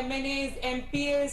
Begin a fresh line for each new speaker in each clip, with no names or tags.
MNAs, MPAs,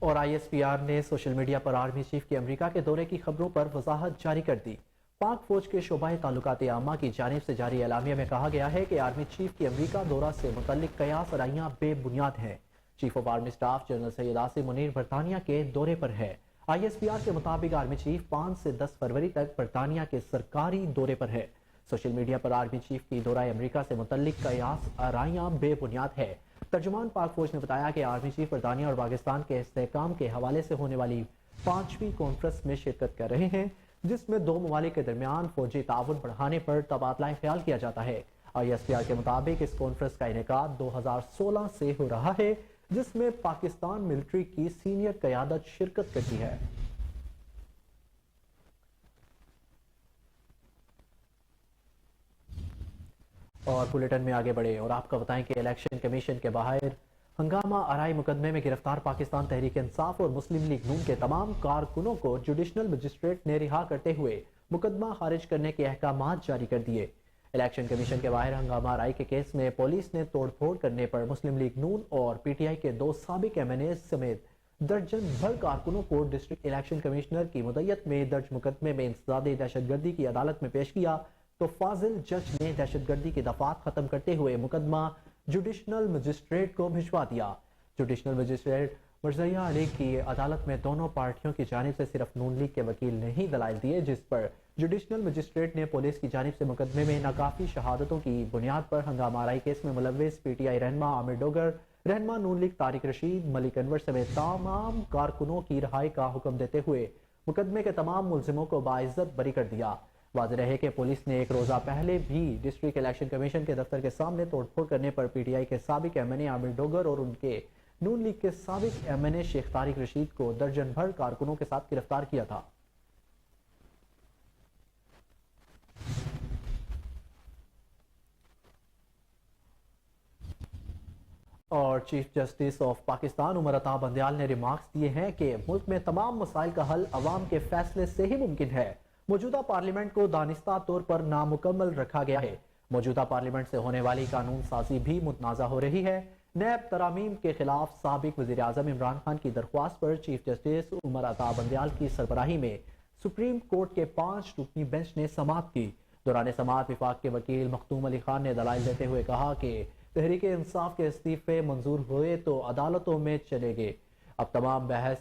اور ISPR نے social media پر army chief کے امریکہ کے دورے کی خبروں پر وضاحت جاری کر دی۔ پاک فوج کے شعبہ تعلقات عامہ کی جانب سے جاری اعلامیہ میں کہا گیا ہے کہ آرمی چیف کی امریکہ دورہ سے متعلق قیاس آرائیاں بے بنیاد ہیں۔ Chief of army staff general Syed Asim Munir برطانیہ کے دورے پر ہے۔ ISPR کے مطابق آرمی چیف 5 سے 10 فروری تک برطانیہ کے سرکاری دورے پر ہے۔ سوشل میڈیا پر آرمی چیف کی دورہ امریکہ سے متعلق قیاس آرائیاں بے بنیاد ہے۔ ترجمان پاک فوج نے بتایا کہ آرمی چیف برطانیہ اور پاکستان کے استحکام کے حوالے سے ہونے والی 5ویں کانفرنس میں شرکت کر رہے ہیں، جس میں 2 ممالک کے درمیان فوجی تعاون بڑھانے پر تبادلہ خیال کیا جاتا ہے۔ ISPR کے مطابق اس کانفرنس کا انعقاد 2016 سے ہو رہا ہے، جس میں پاکستان ملٹری کی سینئر قیادت شرکت کرتی ہے۔ اور بلیٹن میں آگے بڑھے اور آپ کا بتائیں کہ الیکشن کمیشن کے باہر ہنگامہ آرائی مقدمے میں گرفتار پاکستان تحریک انصاف اور مسلم لیگ نون کے تمام کارکنوں کو جوڈیشنل مجسٹریٹ نے رہا کرتے ہوئے مقدمہ خارج کرنے کے احکامات جاری کر دیے۔ الیکشن کمیشن کے باہر ہنگامہ آرائی کے کیس میں پولیس نے توڑ پھوڑ کرنے پر مسلم لیگ نون اور PTI کے 2 سابق MNAs سمیت درجن بھر کارکنوں کو ڈسٹرکٹ الیکشن کمشنر کی مدعیت میں درج مقدمے میں انسداد دہشت گردی کی عدالت میں پیش کیا تو فاضل جج نے دہشت گردی کی دفعات ختم کرتے ہوئے مقدمہ جوڈیشنل مجسٹریٹ کو بھجوا دیا۔ جوڈیشنل مجسٹریٹ مرزیہ علی کی عدالت میں دونوں پارٹیوں کی جانب سے صرف نون لیگ کے وکیل نے ہی دلائل دیے، جس پر جوڈیشنل مجسٹریٹ نے پولیس کی جانب سے مقدمے میں ناکافی شہادتوں کی بنیاد پر ہنگامہ آرائی کیس میں ملوث PTI رہنما عامر ڈوگر، رہنما نون لیگ طارق رشید، ملک انور سمیت تمام کارکنوں کی رہائی کا حکم دیتے ہوئے مقدمے کے تمام ملزموں کو باعزت بری کر دیا۔ واضح ہے کہ پولیس نے ایک روزہ پہلے بھی ڈسٹرکٹ الیکشن کمیشن کے دفتر کے سامنے توڑ پھوڑ کرنے پر PTI کے سابق MNA عامر ڈوگر اور ان کے نون لیگ کے سابق MNA شیخ طارق رشید کو درجن بھر کارکنوں کے ساتھ گرفتار کیا تھا۔ اور chief justice of Pakistan Umar Ata Bandial نے ریمارکس دیے ہیں کہ ملک میں تمام مسائل کا حل عوام کے فیصلے سے ہی ممکن ہے۔ موجودہ پارلیمنٹ کو دانستہ طور پر نامکمل رکھا گیا ہے۔ موجودہ پارلیمنٹ سے ہونے والی قانون سازی بھی متنازع ہو رہی ہے۔ نیب ترامیم کے خلاف سابق وزیر اعظم عمران خان کی درخواست پر چیف جسٹس عمر عطا بندیال کی سربراہی میں سپریم کورٹ کے 5 رکنی بینچ نے سماعت کی۔ دوران سماعت وفاق کے وکیل مختوم علی خان نے دلائل دیتے ہوئے کہا کہ تحریک انصاف کے استعفے منظور ہوئے تو عدالتوں میں چلے گئے۔ اب تمام بحث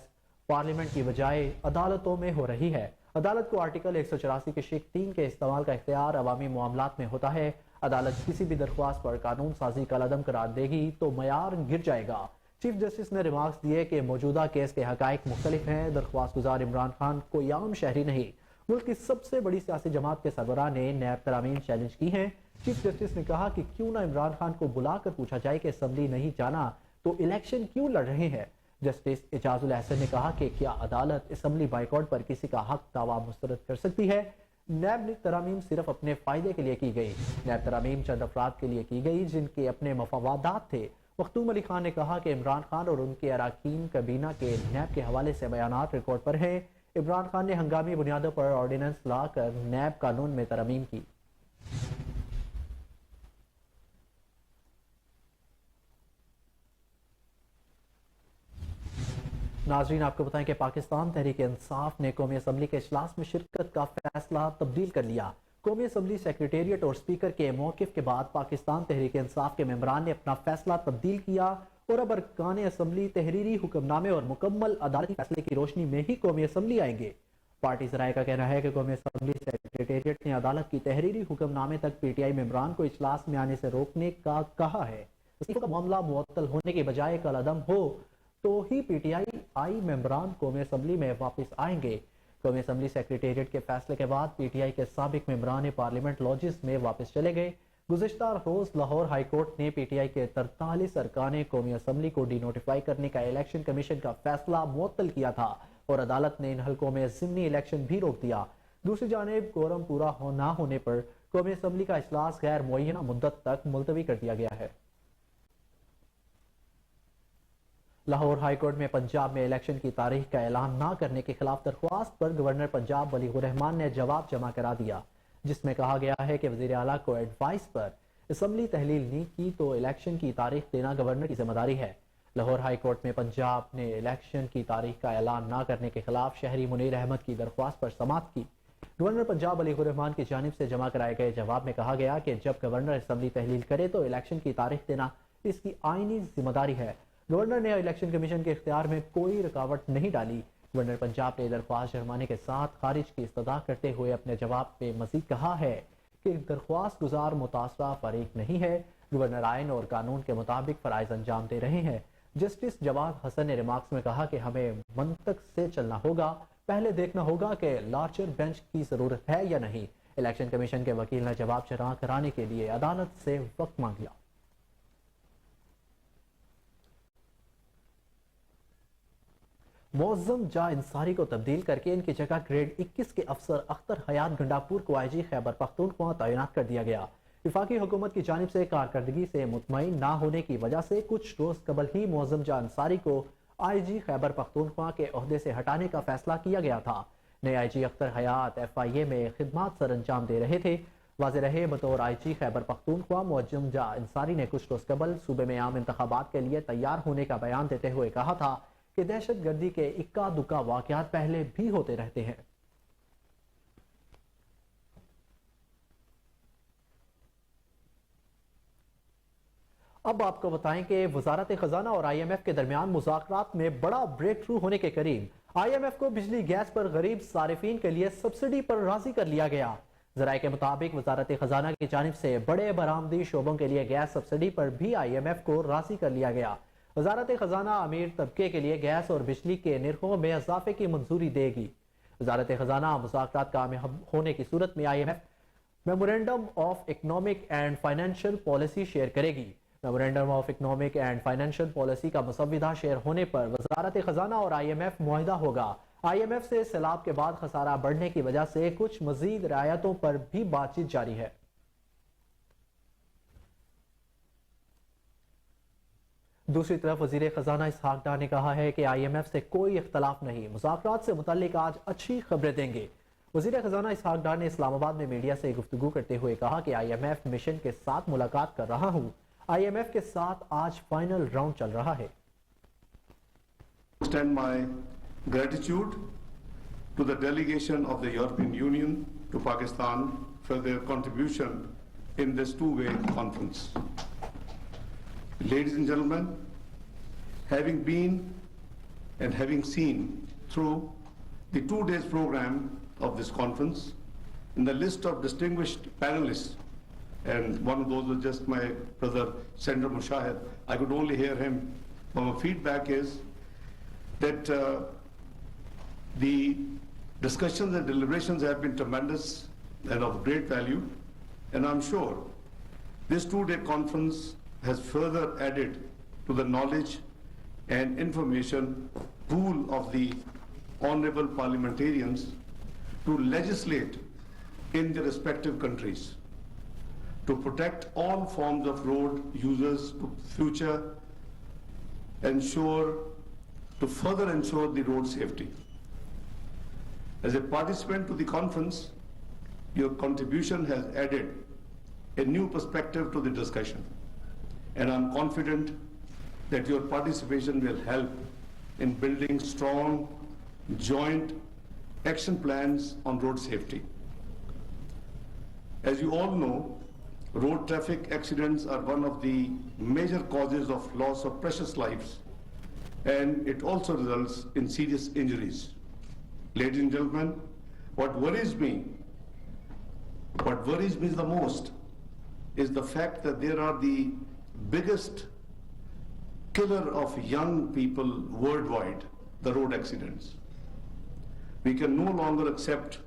پارلیمنٹ کی بجائے عدالتوں میں ہو رہی ہے۔ عدالت کو آرٹیکل 184 کے شق 3 کے استعمال کا اختیار عوامی معاملات میں ہوتا ہے۔ عدالت کسی بھی درخواست پر قانون سازی کا عدم قرار دے گی تو معیار گر جائے گا۔ چیف جسٹس نے ریمارکس دیے کہ موجودہ کیس کے حقائق مختلف ہیں۔ درخواست گزار عمران خان کوئی عام شہری نہیں، ملک کی سب سے بڑی سیاسی جماعت کے سربراہ نے نیب ترامیم چیلنج کی ہیں۔ چیف جسٹس نے کہا کہ کیوں نہ عمران خان کو بلا کر پوچھا جائے کہ اسمبلی نہیں جانا تو الیکشن کیوں لڑ رہے ہیں۔ جسٹس اعجاز الحسن نے کہا کہ کیا عدالت اسمبلی بائیکاٹ پر کسی کا حق دعویٰ مسترد کر سکتی ہے؟ نیب نے ترامیم صرف اپنے فائدے کے لیے کی گئی۔ نیب ترامیم چند افراد کے لیے کی گئی جن کے اپنے مفادات تھے۔ مختوم علی خان نے کہا کہ عمران خان اور ان کے اراکین کابینہ کے نیب کے حوالے سے بیانات ریکارڈ پر ہیں۔ عمران خان نے ہنگامی بنیادوں پر آرڈیننس لا کر نیب قانون میں ترامیم کی۔ ناظرین آپ کو بتائیں کہ پاکستان تحریک انصاف نے قومی اسمبلی کے اجلاس میں شرکت کا فیصلہ تبدیل کر لیا۔ قومی اسمبلی سیکریٹریٹ اور اسپیکر کے موقف کے بعد پاکستان تحریک انصاف کے ممبران نے اپنا فیصلہ تبدیل کیا اور اب ارکان اسمبلی تحریری حکم نامے اور مکمل عدالتی فیصلے کی روشنی میں ہی قومی اسمبلی آئیں گے۔ پارٹی ذرائع کا کہنا ہے کہ قومی اسمبلی سیکریٹریٹ نے عدالت کی تحریری حکم نامے تک PTI ممبران کو اجلاس میں آنے سے روکنے کا کہا ہے۔ استعفے کا معاملہ معطل ہونے کے بجائے کل عدم ہو تو ہی PTI ممبران قومی اسمبلی میں واپس آئیں گے۔ قومی اسمبلی سیکریٹریٹ کے فیصلے کے بعد PTI کے سابق ممبران پارلیمنٹ لاجز میں واپس چلے گئے۔ گزشتہ روز لاہور ہائی کورٹ نے PTI کے 43 ارکان قومی اسمبلی کو ڈی نوٹیفائی کرنے کا الیکشن کمیشن کا فیصلہ معطل کیا تھا اور عدالت نے ان حلقوں میں ضمنی الیکشن بھی روک دیا۔ دوسری جانب کورم پورا نہ ہونے پر قومی اسمبلی کا اجلاس غیر معینہ مدت تک ملتوی کر دیا گیا ہے۔ لاہور ہائی کورٹ میں پنجاب میں الیکشن کی تاریخ کا اعلان نہ کرنے کے خلاف درخواست پر گورنر پنجاب ولی الرحمان نے جواب جمع کرا دیا، جس میں کہا گیا ہے کہ وزیر اعلیٰ کو ایڈوائس پر اسمبلی تحلیل نہیں کی تو الیکشن کی تاریخ دینا گورنر کی ذمہ داری ہے۔ لاہور ہائی کورٹ میں پنجاب نے الیکشن کی تاریخ کا اعلان نہ کرنے کے خلاف شہری منیر احمد کی درخواست پر سماعت کی۔ گورنر پنجاب علی الرحمان کی جانب سے جمع کرائے گئے جواب میں کہا گیا کہ جب گورنر اسمبلی تحلیل کرے تو الیکشن کی تاریخ دینا اس کی آئینی ذمہ داری ہے۔ گورنر نے الیکشن کمیشن کے اختیار میں کوئی رکاوٹ نہیں ڈالی۔ گورنر پنجاب نے درخواست جرمانے کے ساتھ خارج کی استدعا کرتے ہوئے اپنے جواب میں مزید کہا ہے کہ درخواست گزار متاثرہ فریق نہیں ہے۔ گورنر آئین اور قانون کے مطابق فرائض انجام دے رہے ہیں۔ جسٹس جواد حسن نے ریمارکس میں کہا کہ ہمیں منطق سے چلنا ہوگا، پہلے دیکھنا ہوگا کہ لارجر بینچ کی ضرورت ہے یا نہیں۔ الیکشن کمیشن کے وکیل نے جواب جمع کرانے کے لیے عدالت سے وقت مانگ لیا۔ معظم جا انصاری کو تبدیل کر کے ان کی جگہ گریڈ 21 کے افسر اختر حیات گنڈاپور کو آئی جی خیبر پختونخوا تعینات کر دیا گیا۔ وفاقی حکومت کی جانب سے کارکردگی سے مطمئن نہ ہونے کی وجہ سے کچھ روز قبل ہی معظم جا انصاری کو آئی جی خیبر پختونخوا کے عہدے سے ہٹانے کا فیصلہ کیا گیا تھا۔ نئے آئی جی اختر حیات ایف آئی اے میں خدمات سر انجام دے رہے تھے۔ واضح رہے بطور آئی جی خیبر پختونخوا معظم جا انصاری نے کچھ روز قبل صوبے میں عام انتخابات کے لیے تیار ہونے کا بیان دیتے ہوئے کہا تھا کہ دہشت گردی کے اکا دکا واقعات پہلے بھی ہوتے رہتے ہیں۔ اب آپ کو بتائیں کہ وزارت خزانہ اور آئی ایم ایف کے درمیان مذاکرات میں بڑا بریک تھرو ہونے کے قریب آئی ایم ایف کو بجلی گیس پر غریب صارفین کے لیے سبسڈی پر راضی کر لیا گیا۔ ذرائع کے مطابق وزارت خزانہ کی جانب سے بڑے برآمدی شعبوں کے لیے گیس سبسڈی پر بھی آئی ایم ایف کو راضی کر لیا گیا۔ وزارت خزانہ امیر طبقے کے لیے گیس اور بجلی کے نرخوں میں اضافے کی منظوری دے گی۔ وزارت خزانہ مذاکرات کامیاب ہونے کی صورت میں I M F memorandum of economic and financial policy share کرے گی۔ Memorandum of economic and financial policy کا مسودہ شیئر ہونے پر وزارت خزانہ اور آئی ایم ایف معاہدہ ہوگا۔ آئی ایم ایف سے سیلاب کے بعد خسارہ بڑھنے کی وجہ سے کچھ مزید رعایتوں پر بھی بات چیت جاری ہے۔ دوسری طرف وزیر خزانہ اسحاق ڈار نے کہا ہے کہ آئی ایم ایف سے کوئی اختلاف نہیں، مذاکرات سے متعلق آج اچھی خبریں دیں گے۔ وزیر خزانہ اسحاق ڈار نے اسلام آباد میں میڈیا سے گفتگو کرتے ہوئے کہا کہ آئی ایم ایف مشن کے ساتھ ملاقات کر رہا ہوں، آئی ایم ایف کے ساتھ آج فائنل راؤنڈ چل رہا ہے۔
Extend my gratitude to the delegation of the European Union to Pakistan for their contribution in this two-way conference. Ladies and gentlemen, having been and having seen through the 2 days program of this conference, in the list of distinguished panelists, and one of those was just my brother Senator Mushahed, I could only hear him. My feedback is that the discussions and deliberations have been tremendous and of great value, and I'm sure this 2-day conference has further added to the knowledge and information pool of the honorable parliamentarians to legislate in their respective countries to protect all forms of road users to future, to further ensure the road safety. As a participant to the conference, your contribution has added a new perspective to the discussion, and I'm confident that your participation will help in building strong joint action plans on road safety. As you all know, road traffic accidents are one of the major causes of loss of precious lives, and it also results in serious injuries. Ladies and gentlemen, what worries me the most is the fact that there are the biggest killer of young people worldwide, the road accidents. We can no longer accept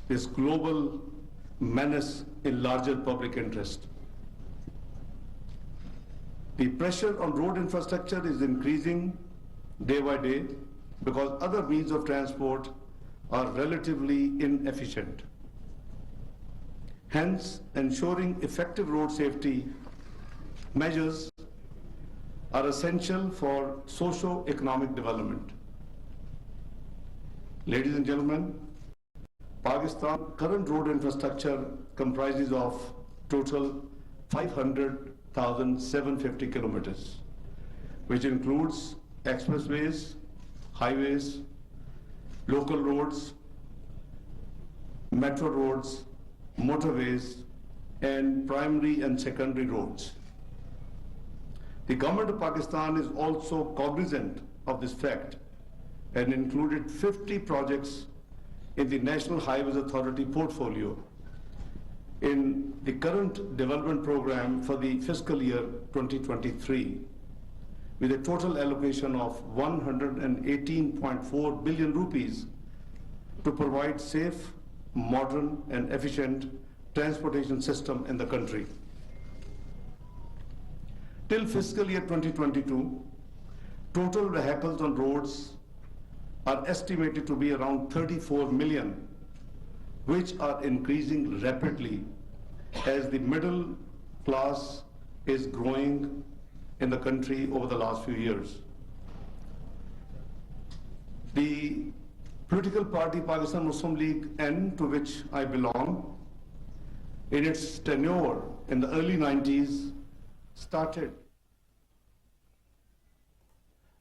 this global menace in larger public interest. The pressure on road infrastructure is increasing day by day because other means of transport are relatively inefficient. Hence, ensuring effective road safety measures are essential for socio-economic development. Ladies and gentlemen, Pakistan's current road infrastructure comprises of total 500,750 kilometers, which includes expressways, highways, local roads, metro roads, motorways, and primary and secondary roads. The government of Pakistan is also cognizant of this fact and included 50 projects in the National Highways Authority portfolio in the current development program for the fiscal year 2023, with a total allocation of 118.4 billion rupees to provide safe, modern, and efficient transportation system in the country. Till fiscal year 2022, total vehicles on roads are estimated to be around 34 million, which are increasing rapidly as the middle class is growing in the country over the last few years. The political party Pakistan Muslim League N, to which I belong, in its tenure in the early 90s started.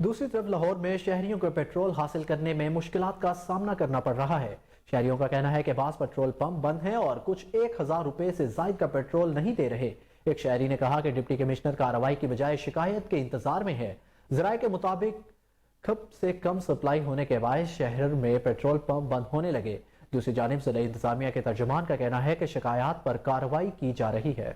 دوسری طرف لاہور میں شہریوں کو petrol حاصل کرنے میں مشکلات کا سامنا کرنا پڑ رہا ہے۔ شہریوں کا کہنا ہے کہ بعض پیٹرول پمپ بند ہیں اور کچھ 1000 روپے سے زائد کا پیٹرول نہیں دے رہے۔ ایک شہری نے کہا کہ ڈپٹی کمشنر کارروائی کی بجائے شکایت کے انتظار میں ہے۔ ذرائع کے مطابق کھپ سے کم سپلائی ہونے کے باعث شہر میں پیٹرول پمپ بند ہونے لگے۔ دوسری جانب ضلع انتظامیہ کے ترجمان کا کہنا ہے کہ شکایات پر کارروائی کی جا رہی ہے۔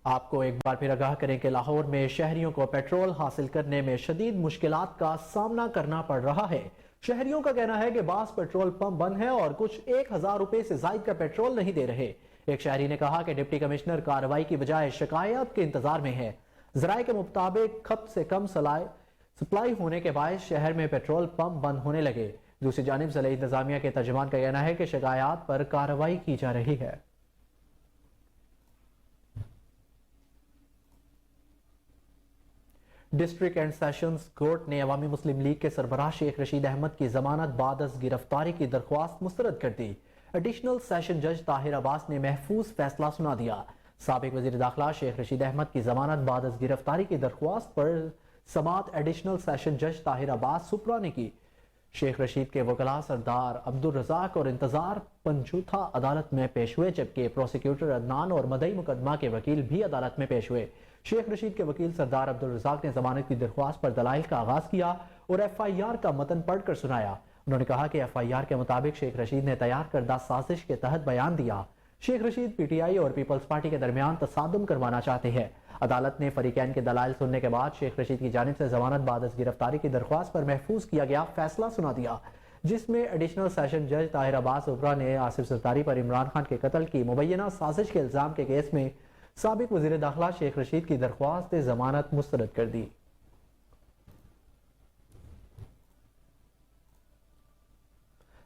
آپ کو ایک بار پھر آگاہ کریں کہ لاہور میں شہریوں کو پیٹرول حاصل کرنے میں شدید مشکلات کا سامنا کرنا پڑ رہا ہے۔ شہریوں کا کہنا ہے کہ بعض پیٹرول پمپ بند ہیں اور کچھ 1000 روپے سے زائد کا پیٹرول نہیں دے رہے۔ ایک شہری نے کہا کہ ڈپٹی کمشنر کارروائی کی بجائے شکایات کے انتظار میں ہے۔ ذرائع کے مطابق کھپ سے کم سپلائی ہونے کے باعث شہر میں پیٹرول پمپ بند ہونے لگے۔ دوسری جانب ضلع انتظامیہ کے ترجمان کا کہنا ہے کہ شکایات پر کارروائی کی جا رہی ہے۔ ڈسٹرکٹ اینڈ سیشنز کورٹ نے عوامی مسلم لیگ کے سربراہ شیخ رشید احمد کی ضمانت بعد از گرفتاری کی درخواست مسترد کر دی۔ ایڈیشنل سیشن جج طاہر عباس نے محفوظ فیصلہ سنا دیا۔ سابق وزیر داخلہ شیخ رشید احمد کی ضمانت بعد از گرفتاری کی درخواست پر سماعت ایڈیشنل سیشن جج طاہر عباس سپرا نے کی۔ شیخ رشید کے وکلاء سردار عبدالرزاق اور انتظار پنجوتھا عدالت میں پیش ہوئے، جبکہ پروسیکیوٹر عدنان اور مدعی مقدمہ کے وکیل بھی عدالت میں پیش ہوئے۔ شیخ رشید کے وکیل سردار عبدالرزاق نے ضمانت کی درخواست پر دلائل کا آغاز کیا اور ایف آئی آر کا متن پڑھ کر سنایا۔ انہوں نے کہا کہ ایف آئی آر کے مطابق شیخ رشید نے تیار کردہ سازش کے تحت بیان دیا۔ Sheikh Rashid P T I اور پیپلز پارٹی کے درمیان تصادم کروانا چاہتے ہیں۔ عدالت نے فریقین کے دلائل سننے کے بعد شیخ رشید کی جانب سے ضمانت بعد از گرفتاری کی درخواست پر محفوظ کیا گیا فیصلہ سنا دیا، جس میں ایڈیشنل سیشن جج طاہر عباس سپرا نے آصف سرداری پر عمران خان کے قتل کی مبینہ سازش کے الزام کے کیس میں سابق وزیر داخلہ شیخ رشید کی درخواست ضمانت مسترد کر دی۔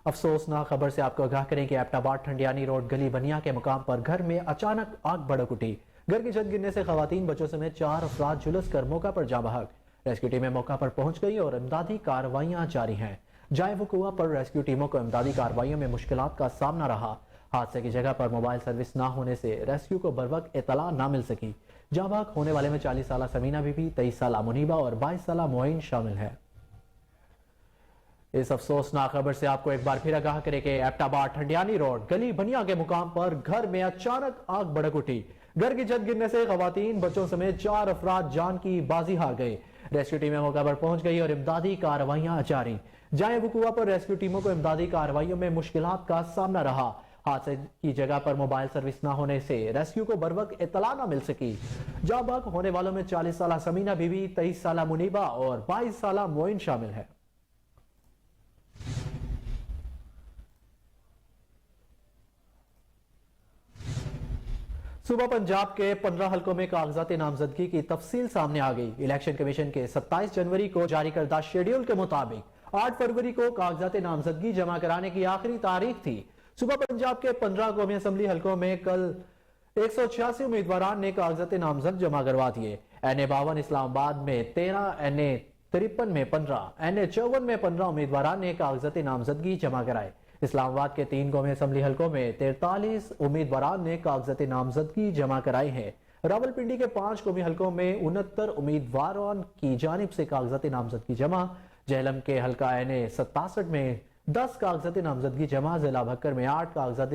افسوسناک خبر سے آپ کو آگاہ کریں کہ ایبٹ آباد ٹھنڈیانی روڈ گلی بنیا کے مقام پر گھر میں اچانک آگ بھڑک اٹھی۔ گھر کی چھت گرنے سے خواتین بچوں سمیت 4 افراد جھلس کر موقع پر جاں بحق۔ ریسکیو ٹیمیں موقع پر پہنچ گئی اور امدادی کارروائیاں جاری ہیں۔ جائے وقوع پر ریسکیو ٹیموں کو امدادی کارروائیوں میں مشکلات کا سامنا رہا۔ حادثے کی جگہ پر موبائل سروس نہ ہونے سے ریسکیو کو بروقت اطلاع نہ مل سکی۔ جاں بحق ہونے والے میں 40 سالہ سمینہ بی بی، 23 سالہ منیبہ اور 22 سالہ معین شامل ہیں۔ اس افسوسناک خبر سے آپ کو ایک بار پھر آگاہ کرے کہ ایبٹ آباد ٹھنڈیانی روڈ گلی بنیا کے مقام پر گھر میں اچانک آگ بھڑک اٹھی۔ گھر کی چھت گرنے سے خواتین بچوں سمیت 4 افراد جان کی بازی ہار گئے۔ ریسکیو ٹیمیں موقع پر پہنچ گئی اور امدادی کارروائیاں جاری۔ جائے وقوع پر ریسکیو ٹیموں کو امدادی کارروائیوں میں مشکلات کا سامنا رہا۔ حادثے کی جگہ پر موبائل سروس نہ ہونے سے ریسکیو کو بروقت اطلاع نہ مل سکی۔ جاں بحق ہونے والوں میں 40 سالہ سمینہ بی بی، 23 سالہ منیبہ اور 22 سالہ معین شامل ہے۔ صوبہ پنجاب کے 15 حلقوں میں کاغذات نامزدگی کی تفصیل سامنے آ گئی۔ الیکشن کمیشن کے 27 جنوری کو جاری کردہ شیڈیول کے مطابق 8 فروری کو کاغذات نامزدگی جمع کرانے کی آخری تاریخ تھی۔ صوبہ پنجاب کے 15 قومی اسمبلی حلقوں میں کل 186 امیدواران نے کاغذات نامزد جمع کروا دیے۔ این اے 52 اسلام آباد میں 13، این اے 53 میں 15، این اے 54 میں 15 امیدواران نے کاغذات نامزدگی جمع کرائے۔ اسلام آباد کے 3 قومی اسمبلی حلقوں میں 43 امیدواران نے کاغذات نامزدگی جمع کرائی ہیں۔ راولپنڈی کے 5 قومی حلقوں میں 69 امیدواران کی جانب سے کاغذات نامزدگی جمع۔ جہلم کے حلقہ این اے 67 میں 10 کاغذات نامزدگی جمع۔ ضلع بھکر میں 8 کاغذات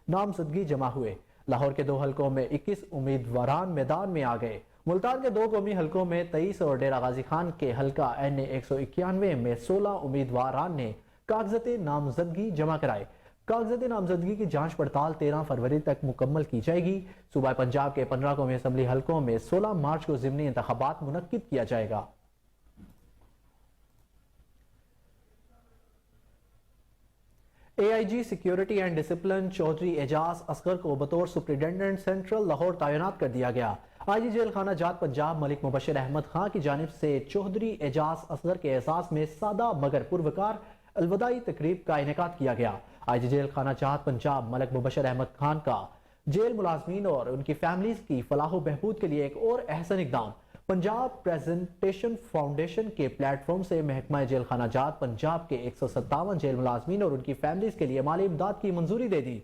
نامزدگی جمع ہوئے۔ لاہور کے 2 حلقوں میں 21 امیدواران میدان میں آ گئے۔ ملتان کے 2 قومی حلقوں میں 23 اور ڈیرہ غازی خان کے حلقہ این اے 191 میں 16 امیدواران نے کاغذات نامزدگی جمع کرائے۔ کاغذات نامزدگی کی جانچ پڑتال 13 فروری تک مکمل کی جائے گی۔ صوبہ پنجاب کے 15 قومی اسمبلی حلقوں میں 16 مارچ کو ضمنی انتخابات منعقد کیا جائے گا۔ اے I G security and discipline Chaudhry اعجاز اصغر کو بطور سپرنٹینڈنٹ سینٹرل لاہور تعینات کر دیا گیا۔ آئی جی جیل خانہ جات پنجاب ملک مبشر احمد خان کی جانب سے چودھری اعجاز اصغر کے اعزاز میں سادہ مگر پروکار الوداعی تقریب کا انعقاد کیا گیا۔ آئی جی جیل خانہ جات پنجاب ملک مبشر احمد خان کا جیل ملازمین اور ان کی فیملیز کی فلاح و بہبود کے لیے ایک اور احسن اقدام پنجاب پریزنٹیشن فاؤنڈیشن کے پلیٹ فارم سے محکمہ جیل خانہ جات پنجاب کے 157 جیل ملازمین اور ان کی فیملیز کے لیے مالی امداد کی منظوری دے دی۔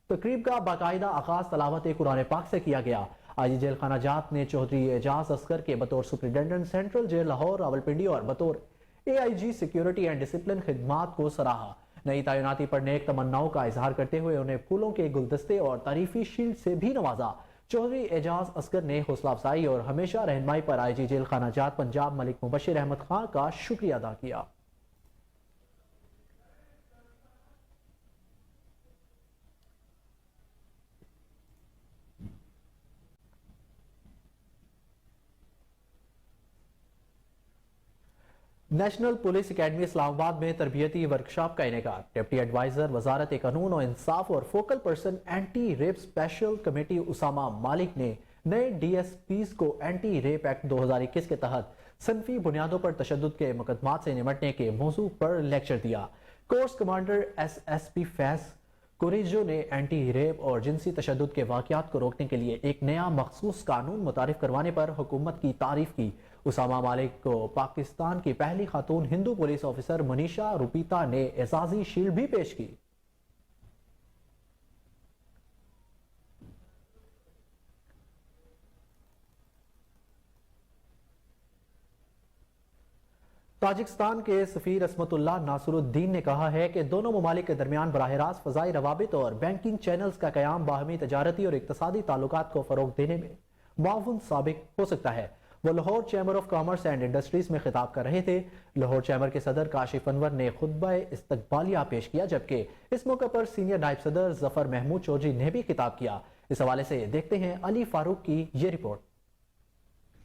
تقریب کا باقاعدہ آغاز تلاوت قرآن پاک سے کیا گیا۔ آئی جی جیل خانہ جات نے چودھری اعجاز اصغر کے بطور superintendent central jail Lahore Rawalpindi اور بطور A I G security and discipline خدمات کو سراہا۔ نئی تعیناتی پر نیک تمناؤں کا اظہار کرتے ہوئے انہیں پھولوں کے گلدستے اور تعریفی شیلڈ سے بھی نوازا۔ چودھری اعجاز اصغر نے حوصلہ افزائی اور ہمیشہ رہنمائی پر آئی جی جیل خانہ جات پنجاب ملک مبشر احمد خان کا شکریہ ادا کیا۔ نیشنل پولیس اکیڈمی اسلام آباد میں تربیتی ورکشاپ کا انعقاد۔ ڈپٹی ایڈوائزر وزارت قانون و انصاف اور focal person anti rape special committee Usama Malik نے نئے ڈی ایس پیز کو اینٹی ریپ ایکٹ 2021 کے تحت صنفی بنیادوں پر تشدد کے مقدمات سے نمٹنے کے موضوع پر لیکچر دیا۔ Course commander S S P Faiz کوریجو نے اینٹی ریپ اور جنسی تشدد کے واقعات کو روکنے کے لیے ایک نیا مخصوص قانون متعارف کروانے پر حکومت کی تعریف کی۔ اسامہ مالک کو پاکستان کی پہلی خاتون ہندو پولیس آفیسر منیشا روپیتا نے اعزازی شیلڈ بھی پیش کی۔ تاجکستان کے سفیر عصمت اللہ ناصر الدین نے کہا ہے کہ دونوں ممالک کے درمیان براہ راست فضائی روابط اور بینکنگ چینلز کا قیام باہمی تجارتی اور اقتصادی تعلقات کو فروغ دینے میں معاون ثابت ہو سکتا ہے۔ وہ Lahore chamber of commerce and industries میں خطاب کر رہے تھے۔ لاہور چیمبر کے صدر کاشف انور نے خطبہ استقبالیہ پیش کیا، جبکہ اس موقع پر سینئر نائب صدر ظفر محمود چودھری نے بھی خطاب کیا۔ اس حوالے سے دیکھتے ہیں علی فاروق کی یہ رپورٹ۔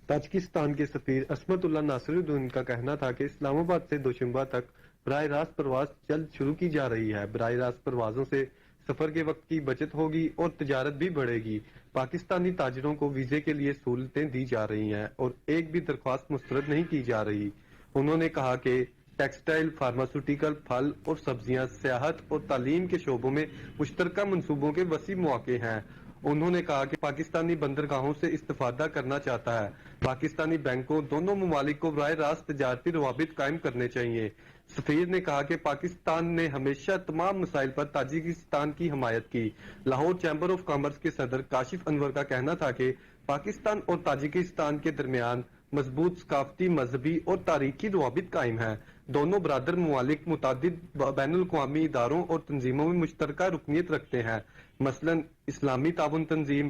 تاجکستان کے سفیر عصمت اللہ ناصر الدین کا کہنا تھا کہ اسلام آباد سے دوشنبہ تک براہ راست پرواز جلد شروع کی جا رہی ہے۔ براہ راست پروازوں سے سفر کے وقت کی بچت ہوگی اور تجارت بھی بڑھے گی۔ پاکستانی تاجروں کو ویزے کے لیے سہولتیں دی جا رہی ہیں اور ایک بھی درخواست مسترد نہیں کی جا رہی۔ انہوں نے کہا کہ ٹیکسٹائل، فارماسیوٹیکل، پھل اور سبزیاں، سیاحت اور تعلیم کے شعبوں میں مشترکہ منصوبوں کے وسیع مواقع ہیں۔ انہوں نے کہا کہ پاکستانی بندرگاہوں سے استفادہ کرنا چاہتا ہے۔ پاکستانی بینکوں دونوں ممالک کو براہ راست تجارتی روابط قائم کرنے چاہیے۔ سفیر نے کہا کہ پاکستان نے ہمیشہ تمام مسائل پر تاجکستان کی حمایت کی۔ لاہور چیمبر آف کامرس کے صدر کاشف انور کا کہنا تھا کہ پاکستان اور تاجکستان کے درمیان مضبوط ثقافتی، مذہبی اور تاریخی روابط قائم ہیں۔ دونوں برادر ممالک متعدد بین الاقوامی اداروں اور تنظیموں میں مشترکہ رکنیت رکھتے ہیں، مثلا اسلامی تعاون تنظیم،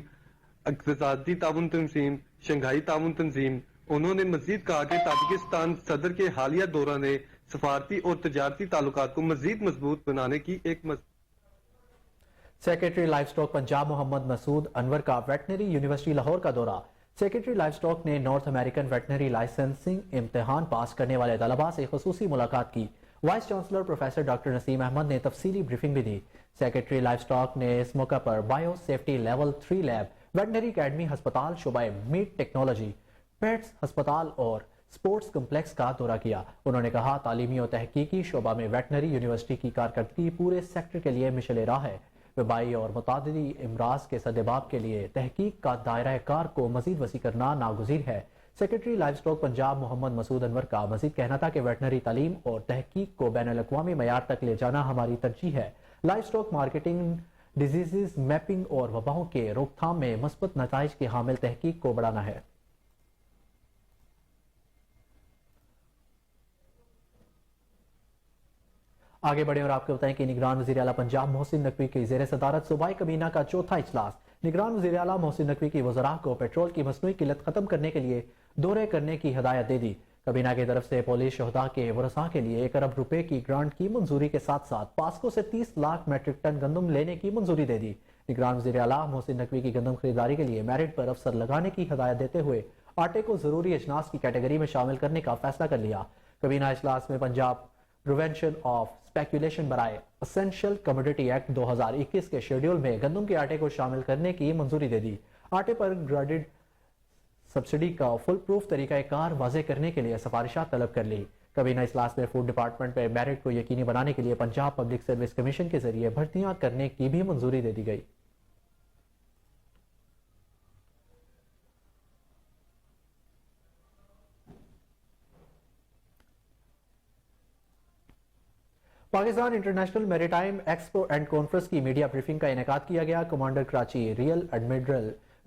اقتصادی تعاون تنظیم، شنگھائی تعاون تنظیم۔ انہوں نے مزید کہا کہ تاجکستان صدر کے حالیہ دورہ نے سفارتی اور تجارتی تعلقات کو مزید مضبوط بنانے کی ایک
سیکرٹری لائف سٹاک پنجاب محمد مسعود انور کا ویٹنری یونیورسٹی لاہور کا دورہ۔ سیکرٹری لائف سٹاک نے نارتھ امریکن ویٹنری لائسنسنگ امتحان پاس کرنے والے طلباء سے خصوصی ملاقات کی۔ وائس چانسلر پروفیسر ڈاکٹر نسیم احمد نے تفصیلی بریفنگ بھی دی۔ سیکرٹری لائف سٹاک نے اس موقع پر bio safety level 3 lab, veterinary academy ہسپتال شعبہ میٹ ٹیکنالوجی، پیٹس ہسپتال اور سپورٹس کمپلیکس کا دورہ کیا۔ انہوں نے کہا تعلیمی اور تحقیقی شعبہ میں ویٹنری یونیورسٹی کی کارکردگی پورے سیکٹر کے لیے مشعل راہ ہے۔ وبائی اور متعدی امراض کے سدباب کے لیے تحقیق کا دائرہ کار کو مزید وسیع کرنا ناگزیر ہے۔ سیکرٹری لائف سٹاک پنجاب محمد مسعود انور کا مزید کہنا تھا کہ ویٹنری تعلیم اور تحقیق کو بین الاقوامی معیار تک لے جانا ہماری ترجیح ہے۔ Life stock marketing, diseases mapping اور وباؤں کے روک تھام میں مثبت نتائج کے حامل تحقیق کو بڑھانا ہے۔ آگے بڑھیں اور آپ کو بتائیں کہ نگران وزیر اعلیٰ پنجاب محسن نقوی کی زیر صدارت صوبائی کابینہ کا چوتھا اجلاس۔ نگران وزیر اعلیٰ محسن نقوی کی وزراء کو پیٹرول کی مصنوعی قلت ختم کرنے کے لیے دورے کرنے کی ہدایت دے دی۔ کابینہ کی طرف سے پولیس شہداء کے ورثاء کے لیے 1 ارب روپے کی گرانٹ کی منظوری کے ساتھ ساتھ پاسکو سے 30 لاکھ میٹرک ٹن گندم لینے کی منظوری دے دی۔ نگران وزیر اعلیٰ محسن نقوی کی گندم خریداری کے لیے میرٹ پر افسر لگانے کی ہدایت دیتے ہوئے آٹے کو ضروری اجناس کی کیٹیگری میں شامل کرنے کا فیصلہ کر لیا۔ کابینہ اجلاس میں پنجاب پریونشن آف اسپیکولیشن برائے اسینشل کموڈٹی ایکٹ 2021 کے شیڈول میں گندم کے آٹے کو شامل کرنے کی منظوری دے دی۔ آٹے پر گریڈڈ سبسڈی کا فل پروف طریقہ کار واضح کرنے کے لیے سفارشات طلب کر لی۔ کابینہ اجلاس میں فوڈ ڈپارٹمنٹ میں میرٹ کو یقینی بنانے کے لیے پنجاب پبلک سروس کمیشن کے ذریعے بھرتیاں کرنے کی بھی منظوری دے دی گئی۔ Pakistan international maritime expo and conference کی میڈیا بریفنگ کا انعقاد کیا گیا۔ کمانڈر کراچی ریئر ایڈمرل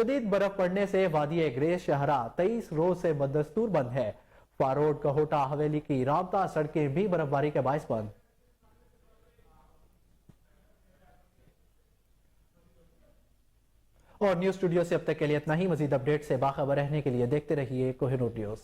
شدید برف پڑنے سے وادی گریس شاہراہ 23 روز سے بدستور بند ہے۔ فاروڈ کہوٹا حویلی کی رابطہ سڑکیں بھی برف باری کے باعث بند۔ اور نیوز اسٹوڈیو سے اب تک کے لیے اتنا ہی۔ مزید اپڈیٹ سے باخبر رہنے کے لیے دیکھتے رہیے کوہ نور نیوز۔